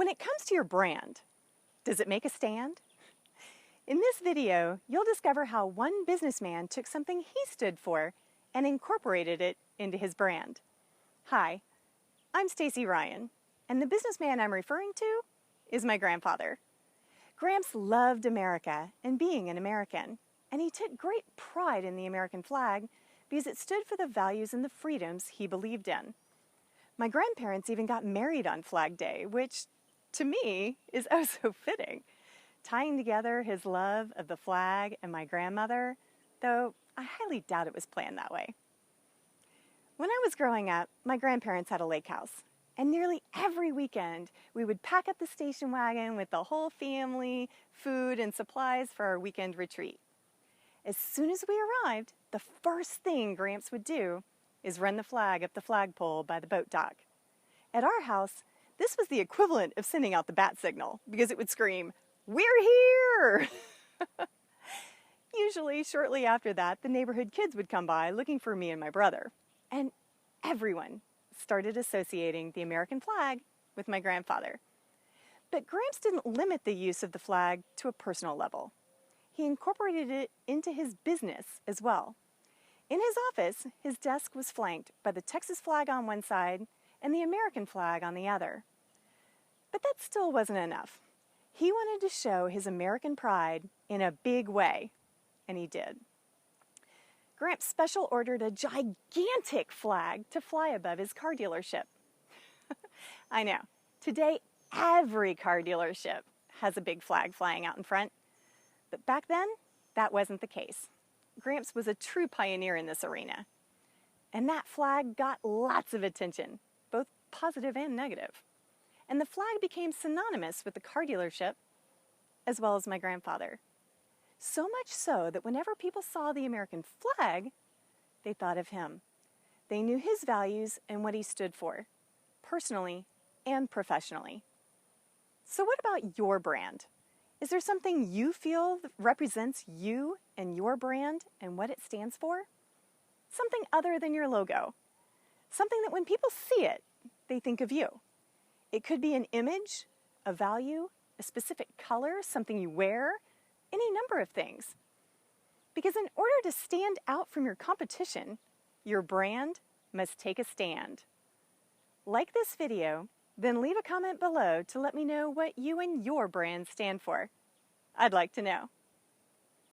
When it comes to your brand, does it make a stand? In this video, you'll discover how one businessman took something he stood for and incorporated it into his brand. Hi, I'm Stacy Ryan, and the businessman I'm referring to is my grandfather. Gramps loved America and being an American, and he took great pride in the American flag because it stood for the values and the freedoms he believed in. My grandparents even got married on Flag Day, which, to me, is oh so fitting, tying together his love of the flag and my grandmother, though I highly doubt it was planned that way. When I was growing up, my grandparents had a lake house, and nearly every weekend we would pack up the station wagon with the whole family, food, and supplies for our weekend retreat. As soon as we arrived, the first thing Gramps would do is run the flag up the flagpole by the boat dock. At our house, this was the equivalent of sending out the bat signal because it would scream, "We're here!" Usually, shortly after that, the neighborhood kids would come by looking for me and my brother. And everyone started associating the American flag with my grandfather. But Gramps didn't limit the use of the flag to a personal level. He incorporated it into his business as well. In his office, his desk was flanked by the Texas flag on one side and the American flag on the other. But that still wasn't enough. He wanted to show his American pride in a big way, and he did. Gramps special ordered a gigantic flag to fly above his car dealership. I know, today every car dealership has a big flag flying out in front, but back then that wasn't the case. Gramps was a true pioneer in this arena, and that flag got lots of attention, both positive and negative. And the flag became synonymous with the car dealership as well as my grandfather. So much so that whenever people saw the American flag, they thought of him. They knew his values and what he stood for, personally and professionally. So what about your brand? Is there something you feel that represents you and your brand and what it stands for? Something other than your logo. Something that when people see it, they think of you. It could be an image, a value, a specific color, something you wear, any number of things. Because in order to stand out from your competition, your brand must take a stand. Like this video, then leave a comment below to let me know what you and your brand stand for. I'd like to know.